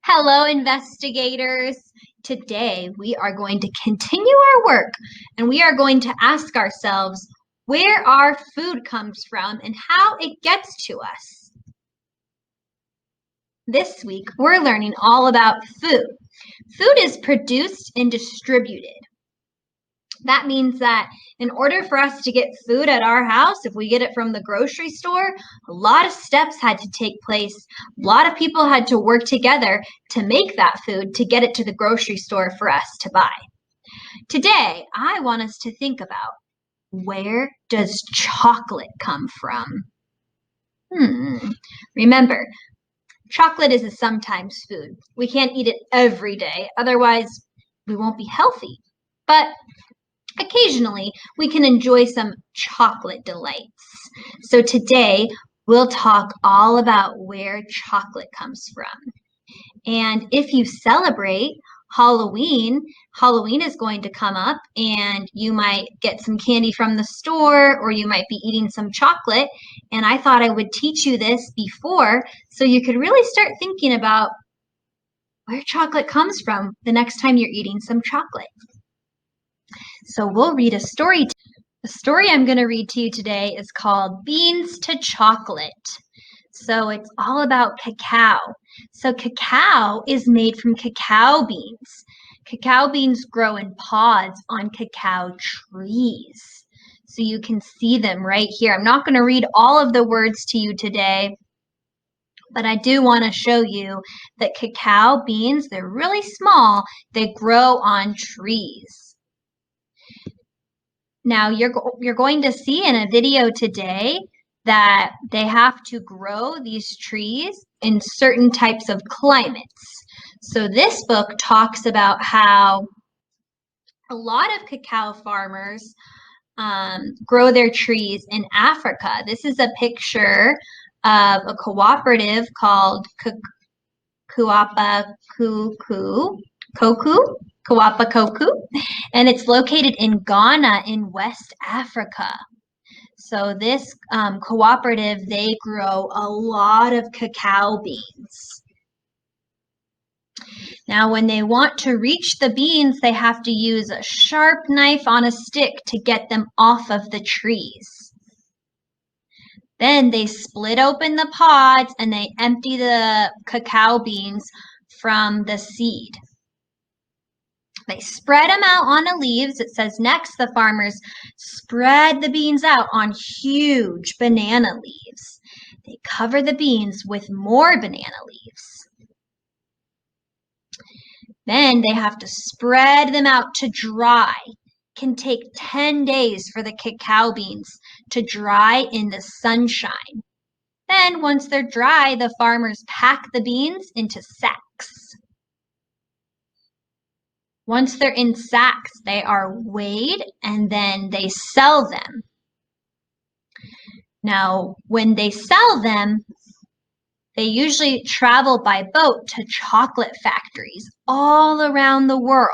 Hello, investigators. Today we are going to continue our work and we are going to ask ourselves where our food comes from and how it gets to us. This week we're learning all about food. Food is produced and distributed. That means that in order for us to get food at our house, if we get it from the grocery store, a lot of steps had to take place. A lot of people had to work together to make that food to get it to the grocery store for us to buy. Today, I want us to think about, where does chocolate come from? Remember, chocolate is a sometimes food. We can't eat it every day, otherwise we won't be healthy. But occasionally, we can enjoy some chocolate delights. So today, we'll talk all about where chocolate comes from. And if you celebrate Halloween is going to come up and you might get some candy from the store or you might be eating some chocolate. And I thought I would teach you this before so you could really start thinking about where chocolate comes from the next time you're eating some chocolate. So we'll read a story. The story I'm going to read to you today is called Beans to Chocolate. So it's all about cacao. So cacao is made from cacao beans. Cacao beans grow in pods on cacao trees. So you can see them right here. I'm not going to read all of the words to you today, but I do want to show you that cacao beans, they're really small. They grow on trees. Now, you're going to see in a video today that they have to grow these trees in certain types of climates. So this book talks about how a lot of cacao farmers grow their trees in Africa. This is a picture of a cooperative called Kuapa Koku, and it's located in Ghana in West Africa. So this cooperative, they grow a lot of cacao beans. Now, when they want to reach the beans, they have to use a sharp knife on a stick to get them off of the trees. Then they split open the pods and they empty the cacao beans from the seed. They spread them out on the leaves. It says next, the farmers spread the beans out on huge banana leaves. They cover the beans with more banana leaves. Then they have to spread them out to dry. It can take 10 days for the cacao beans to dry in the sunshine. Then once they're dry, the farmers pack the beans into sacks. Once they're in sacks, they are weighed and then they sell them. Now, when they sell them, they usually travel by boat to chocolate factories all around the world.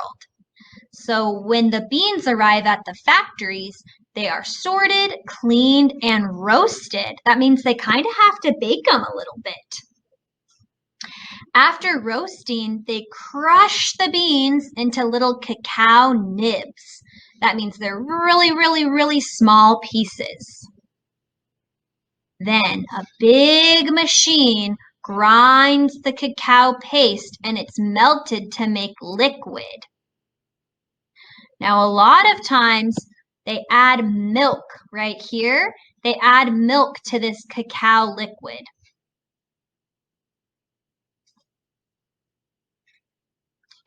So when the beans arrive at the factories, they are sorted, cleaned, and roasted. That means they kind of have to bake them a little bit. After roasting, they crush the beans into little cacao nibs. That means they're really, really, really small pieces. Then a big machine grinds the cacao paste and it's melted to make liquid. Now, a lot of times they add milk right here. They add milk to this cacao liquid.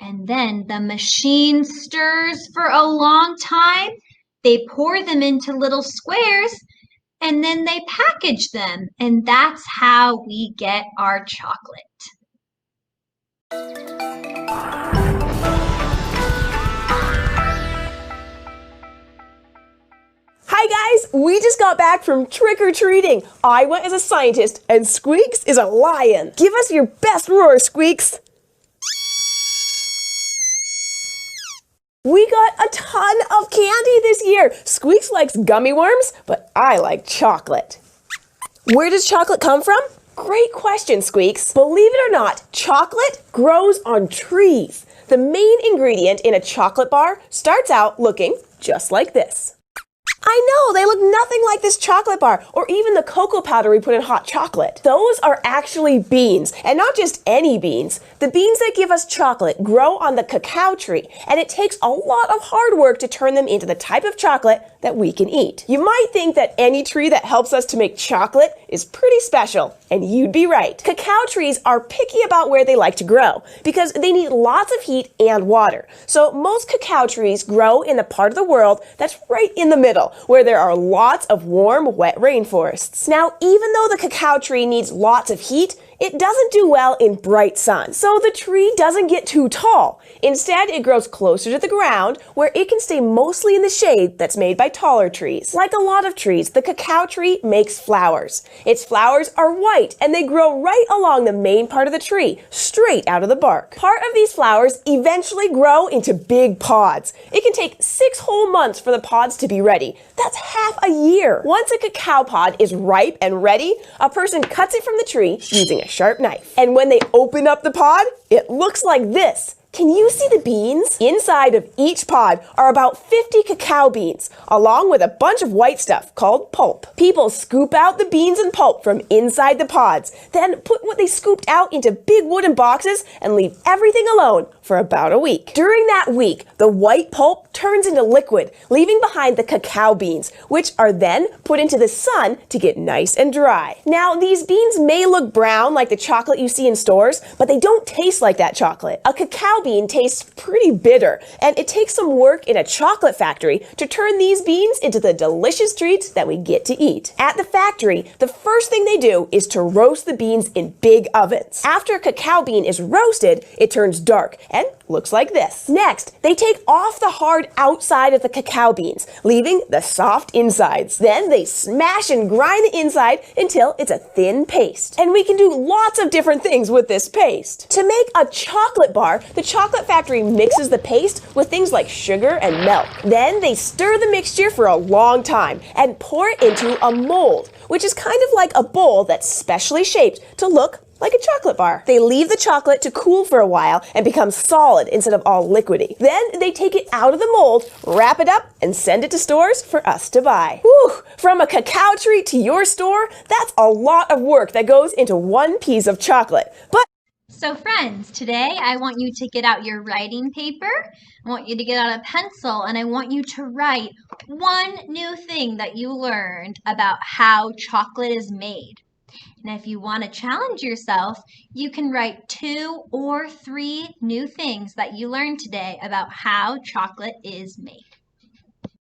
And then the machine stirs for a long time. They pour them into little squares and then they package them. And that's how we get our chocolate. Hi guys, we just got back from trick-or-treating. I went as a scientist and Squeaks is a lion. Give us your best roar, Squeaks. We got a ton of candy this year. Squeaks likes gummy worms, but I like chocolate. Where does chocolate come from? Great question, Squeaks. Believe it or not, chocolate grows on trees. The main ingredient in a chocolate bar starts out looking just like this. I know, they look nothing like this chocolate bar or even the cocoa powder we put in hot chocolate. Those are actually beans, and not just any beans. The beans that give us chocolate grow on the cacao tree, and it takes a lot of hard work to turn them into the type of chocolate that we can eat. You might think that any tree that helps us to make chocolate is pretty special, and you'd be right. Cacao trees are picky about where they like to grow because they need lots of heat and water. So most cacao trees grow in the part of the world that's right in the middle, where there are lots of warm, wet rainforests. Now, even though the cacao tree needs lots of heat, it doesn't do well in bright sun, so the tree doesn't get too tall. Instead, it grows closer to the ground, where it can stay mostly in the shade that's made by taller trees. Like a lot of trees, the cacao tree makes flowers. Its flowers are white, and they grow right along the main part of the tree, straight out of the bark. Part of these flowers eventually grow into big pods. It can take 6 whole months for the pods to be ready. That's half a year. Once a cacao pod is ripe and ready, a person cuts it from the tree using a sharp knife. And when they open up the pod, it looks like this. Can you see the beans? Inside of each pod are about 50 cacao beans, along with a bunch of white stuff called pulp. People scoop out the beans and pulp from inside the pods, then put what they scooped out into big wooden boxes and leave everything alone for about a week. During that week, the white pulp turns into liquid, leaving behind the cacao beans, which are then put into the sun to get nice and dry. Now, these beans may look brown like the chocolate you see in stores, but they don't taste like that chocolate. A cacao bean tastes pretty bitter, and it takes some work in a chocolate factory to turn these beans into the delicious treats that we get to eat. At the factory, the first thing they do is to roast the beans in big ovens. After a cacao bean is roasted, it turns dark and looks like this. Next, they take off the hard outside of the cacao beans, leaving the soft insides. Then they smash and grind the inside until it's a thin paste. And we can do lots of different things with this paste. To make a chocolate bar, the chocolate factory mixes the paste with things like sugar and milk. Then they stir the mixture for a long time and pour it into a mold, which is kind of like a bowl that's specially shaped to look like a chocolate bar. They leave the chocolate to cool for a while and become solid instead of all liquidy. Then they take it out of the mold, wrap it up, and send it to stores for us to buy. Whew! From a cacao tree to your store, that's a lot of work that goes into one piece of chocolate. But So friends, today I want you to get out your writing paper, I want you to get out a pencil, and I want you to write one new thing that you learned about how chocolate is made. And if you want to challenge yourself, you can write 2 or 3 new things that you learned today about how chocolate is made.